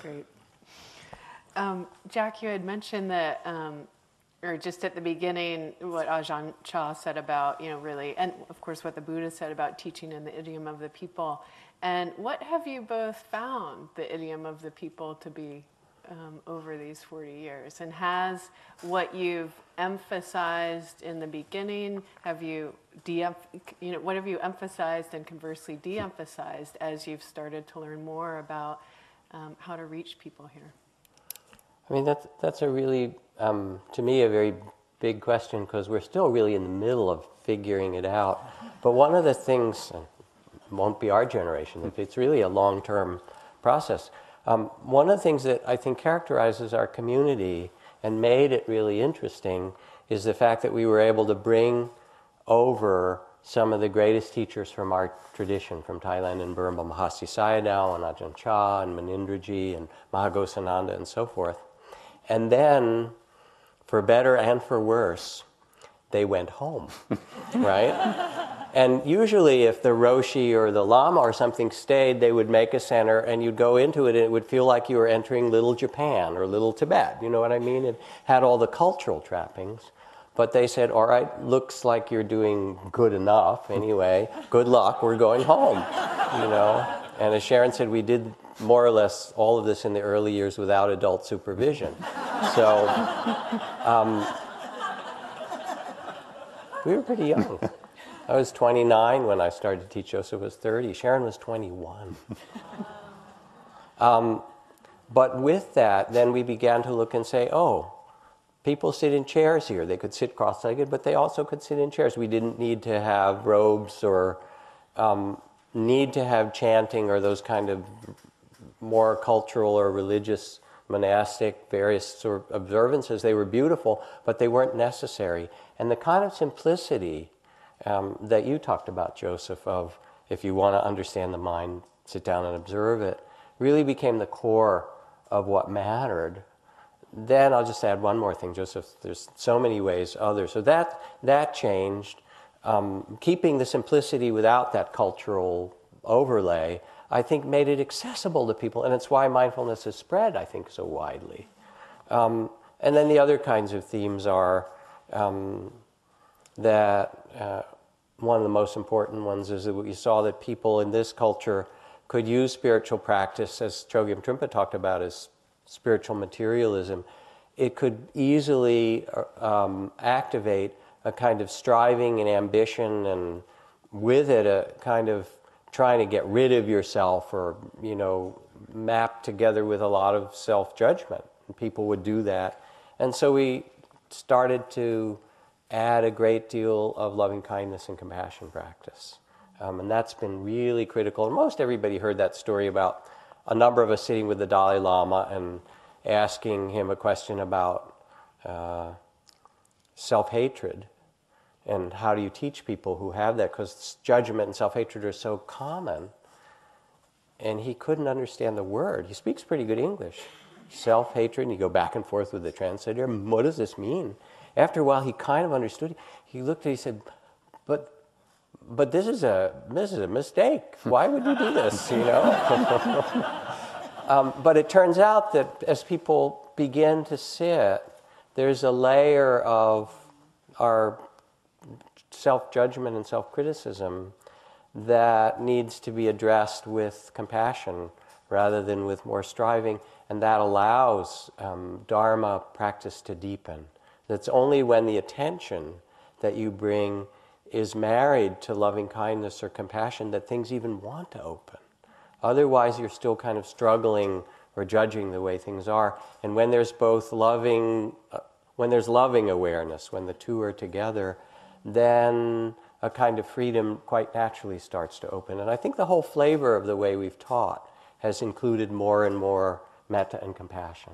Great. Jack, you had mentioned that, or just at the beginning, what Ajahn Chah said about, really, and of course what the Buddha said about teaching in the idiom of the people. And what have you both found the idiom of the people to be over these 40 years? And has what you've emphasized in the beginning, what have you emphasized and conversely de-emphasized as you've started to learn more about how to reach people here? I mean, that's a really, to me, a very big question, because we're still really in the middle of figuring it out. But one of the things, won't be our generation, it's really a long-term process. One of the things that I think characterizes our community and made it really interesting is the fact that we were able to bring over some of the greatest teachers from our tradition, from Thailand and Burma, Mahasi Sayadaw and Ajahn Chah and Manindraji and Mahagosananda and so forth. And then, for better and for worse, they went home, right? And usually if the Roshi or the Lama or something stayed, they would make a center and you'd go into it and it would feel like you were entering Little Japan or Little Tibet, you know what I mean? It had all the cultural trappings. But they said, all right, looks like you're doing good enough anyway, good luck, we're going home, And as Sharon said, we did more or less all of this in the early years without adult supervision. So we were pretty young. I was 29 when I started to teach. Joseph was 30. Sharon was 21. But with that, then we began to look and say, oh, people sit in chairs here. They could sit cross-legged, but they also could sit in chairs. We didn't need to have robes or need to have chanting or those kind of more cultural or religious, monastic, various sort of observances. They were beautiful, but they weren't necessary. And the kind of simplicity that you talked about, Joseph, of if you want to understand the mind, sit down and observe it, really became the core of what mattered. Then I'll just add one more thing, Joseph. There's so many ways others. So that changed. Keeping the simplicity without that cultural overlay, I think, made it accessible to people. And it's why mindfulness has spread, I think, so widely. And then the other kinds of themes are that one of the most important ones is that we saw that people in this culture could use spiritual practice, as Chogyam Trungpa talked about, as spiritual materialism. It could easily activate a kind of striving and ambition, and with it a kind of trying to get rid of yourself, or mapped together with a lot of self-judgment. And people would do that. And so we started to add a great deal of loving kindness and compassion practice. And that's been really critical. And most everybody heard that story about a number of us sitting with the Dalai Lama and asking him a question about self-hatred. And how do you teach people who have that? Because judgment and self-hatred are so common. And he couldn't understand the word. He speaks pretty good English. Self-hatred, and you go back and forth with the translator. What does this mean? After a while, he kind of understood. He looked at it, he said, but this is a mistake. Why would you do this, But it turns out that as people begin to sit, there's a layer of our self-judgment and self-criticism that needs to be addressed with compassion rather than with more striving, and that allows Dharma practice to deepen. It's only when the attention that you bring is married to loving kindness or compassion that things even want to open. Otherwise, you're still kind of struggling or judging the way things are. And when there's both loving awareness, when the two are together, then a kind of freedom quite naturally starts to open. And I think the whole flavor of the way we've taught has included more and more metta and compassion.